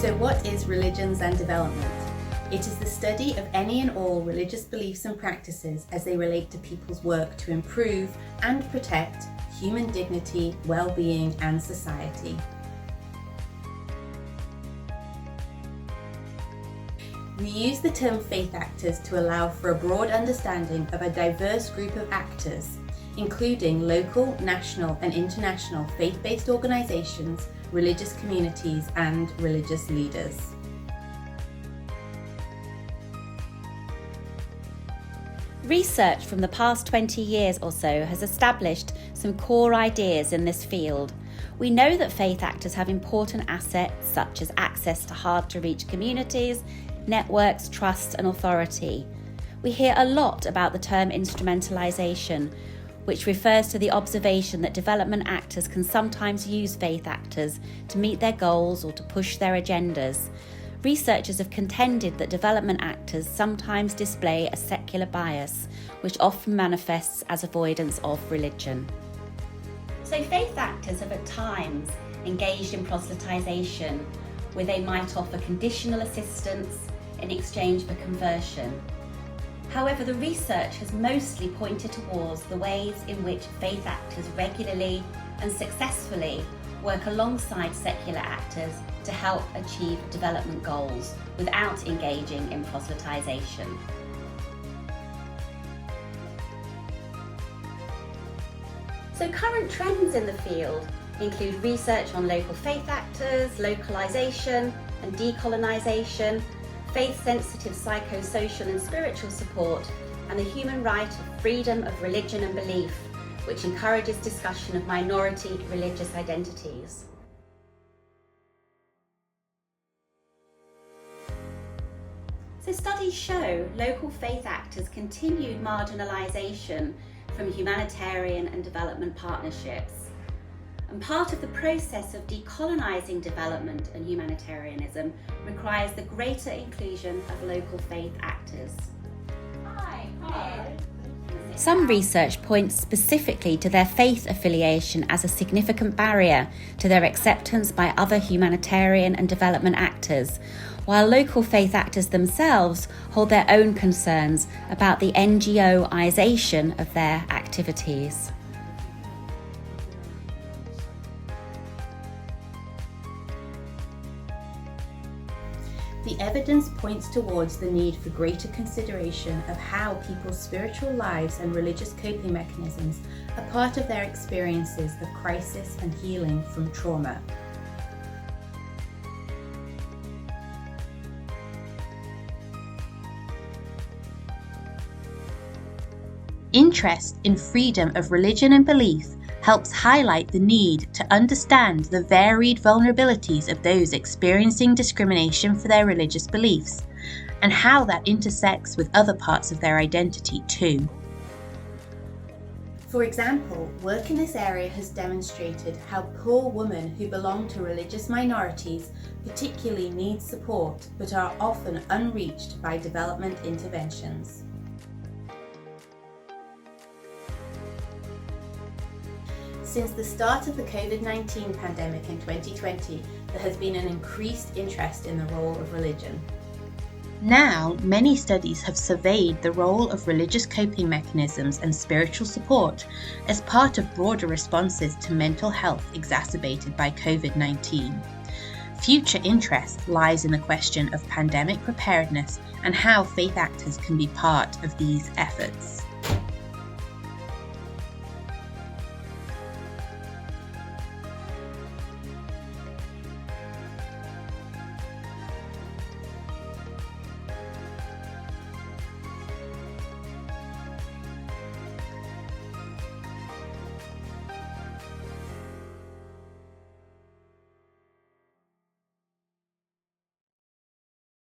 So what is religions and development? It is the study of any and all religious beliefs and practices as they relate to people's work to improve and protect human dignity, well-being and society. We use the term faith actors to allow for a broad understanding of a diverse group of actors, including local, national and international faith-based organisations, religious communities and religious leaders. Research from the past 20 years or so has established some core ideas in this field. We know that faith actors have important assets such as access to hard-to-reach communities, networks, trust and authority. We hear a lot about the term instrumentalisation, which refers to the observation that development actors can sometimes use faith actors to meet their goals or to push their agendas. Researchers have contended that development actors sometimes display a secular bias, which often manifests as avoidance of religion. So faith actors have at times engaged in proselytisation, where they might offer conditional assistance in exchange for conversion. However, the research has mostly pointed towards the ways in which faith actors regularly and successfully work alongside secular actors to help achieve development goals without engaging in proselytisation. So current trends in the field include research on local faith actors, localisation and decolonisation, faith-sensitive psychosocial and spiritual support, and the human right of freedom of religion and belief, which encourages discussion of minority religious identities. So studies show local faith actors' continued marginalisation from humanitarian and development partnerships. And part of the process of decolonising development and humanitarianism requires the greater inclusion of local faith actors. Some research points specifically to their faith affiliation as a significant barrier to their acceptance by other humanitarian and development actors, while local faith actors themselves hold their own concerns about the NGOisation of their activities. The evidence points towards the need for greater consideration of how people's spiritual lives and religious coping mechanisms are part of their experiences of crisis and healing from trauma. Interest in freedom of religion and belief helps highlight the need to understand the varied vulnerabilities of those experiencing discrimination for their religious beliefs, and how that intersects with other parts of their identity too. For example, work in this area has demonstrated how poor women who belong to religious minorities particularly need support but are often unreached by development interventions. Since the start of the COVID-19 pandemic in 2020, there has been an increased interest in the role of religion. Now, many studies have surveyed the role of religious coping mechanisms and spiritual support as part of broader responses to mental health exacerbated by COVID-19. Future interest lies in the question of pandemic preparedness and how faith actors can be part of these efforts.